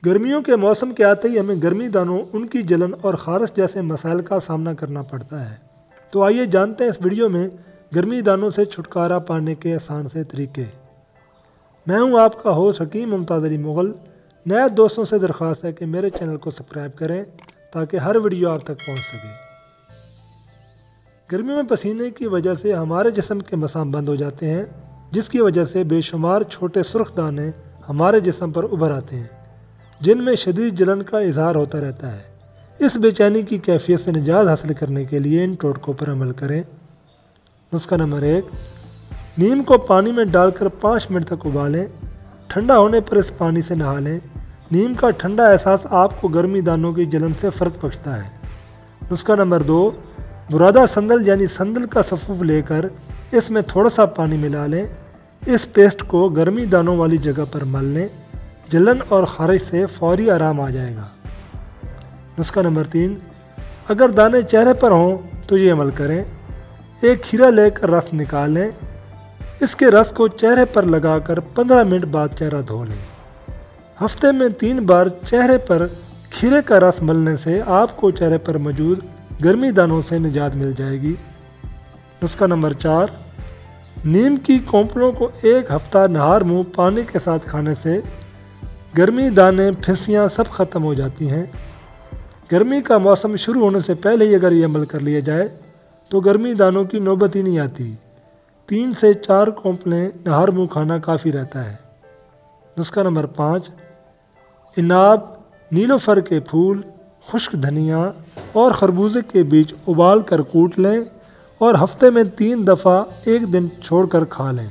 گرمیوں کے موسم کے آتے ہی ہمیں گرمی دانوں، ان کی جلن اور خارش جیسے مسائل کا سامنا کرنا پڑتا ہے۔ تو آئیے جانتے ہیں اس ویڈیو میں گرمی دانوں سے چھٹکارا پانے کے آسان سے طریقے۔ میں ہوں آپ کا ہوسٹ حکیم ممتاز علی مغل۔ نئے دوستوں سے درخواست ہے کہ میرے چینل کو سبسکرائب کریں تاکہ ہر ویڈیو آپ تک پہنچ سکے۔ گرمی میں پسینے کی وجہ سے ہمارے جسم کے مسام بند ہو جاتے ہیں، جس کی وجہ سے بے شمار چھوٹے سرخ دانے ہمارے جسم پر ابھر آتے ہیں، جن میں شدید جلن کا اظہار ہوتا رہتا ہے۔ اس بے چینی کی کیفیت سے نجات حاصل کرنے کے لیے ان ٹوٹکوں پر عمل کریں۔ نسخہ نمبر 1، نیم کو پانی میں ڈال کر 5 منٹ تک ابالیں۔ ٹھنڈا ہونے پر اس پانی سے نہا لیں۔ نیم کا ٹھنڈا احساس آپ کو گرمی دانوں کی جلن سے فرق بخشتا ہے۔ نسخہ نمبر 2، برادہ سندل یعنی سندل کا سفوف لے کر اس میں تھوڑا سا پانی ملا لیں۔ اس پیسٹ کو گرمی دانوں والی جگہ پر مل لیں۔ جلن اور خارش سے فوری آرام آ جائے گا۔ نسخہ نمبر 3، اگر دانے چہرے پر ہوں تو یہ عمل کریں۔ ایک کھیرا لے کر رس نکال لیں۔ اس کے رس کو چہرے پر لگا کر 15 منٹ بعد چہرہ دھو لیں۔ ہفتے میں 3 بار چہرے پر کھیرے کا رس ملنے سے آپ کو چہرے پر موجود گرمی دانوں سے نجات مل جائے گی۔ نسخہ نمبر 4، نیم کی کونپلوں کو 1 ہفتہ نہار منہ پانی کے ساتھ کھانے سے گرمی دانے، پھنسیاں سب ختم ہو جاتی ہیں۔ گرمی کا موسم شروع ہونے سے پہلے ہی اگر یہ عمل کر لیا جائے تو گرمی دانوں کی نوبت ہی نہیں آتی۔ 3 سے 4 کونپلیں نہار منہ کھانا کافی رہتا ہے۔ نسخہ نمبر 5، عناب، نیلوفر کے پھول، خشک دھنیا اور خربوزے کے بیج ابال کر کوٹ لیں اور ہفتے میں 3 دفعہ 1 دن چھوڑ کر کھا لیں۔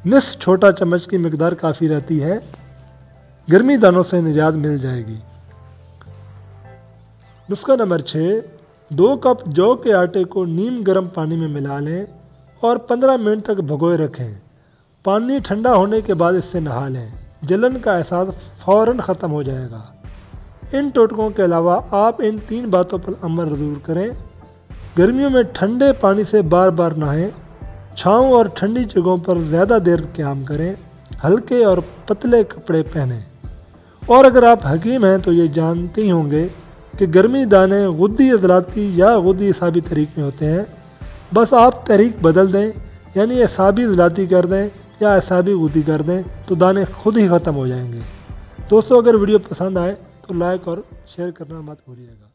نصف چھوٹا چمچ کی مقدار کافی رہتی ہے۔ گرمی دانوں سے نجات مل جائے گی۔ نسخہ نمبر 6، 2 کپ جو کے آٹے کو نیم گرم پانی میں ملا لیں اور 15 منٹ تک بھگوئے رکھیں۔ پانی ٹھنڈا ہونے کے بعد اس سے نہا لیں۔ جلن کا احساس فوراً ختم ہو جائے گا۔ ان ٹوٹکوں کے علاوہ آپ ان 3 باتوں پر عمل ضرور کریں۔ گرمیوں میں ٹھنڈے پانی سے بار بار نہائیں۔ چھاؤں اور ٹھنڈی جگہوں پر زیادہ دیر قیام کریں۔ ہلکے اور پتلے کپڑے پہنیں۔ اور اگر آپ حکیم ہیں تو یہ جانتے ہی ہوں گے کہ گرمی دانے غدی عضلاتی یا غدی اعصابی تحریک میں ہوتے ہیں۔ بس آپ تحریک بدل دیں، یعنی اعصابی عضلاتی کر دیں یا اعصابی غدی کر دیں تو دانے خود ہی ختم ہو جائیں گے۔ دوستو، اگر ویڈیو پسند آئے تو لائک اور شیئر کرنا مت بھولیے گا۔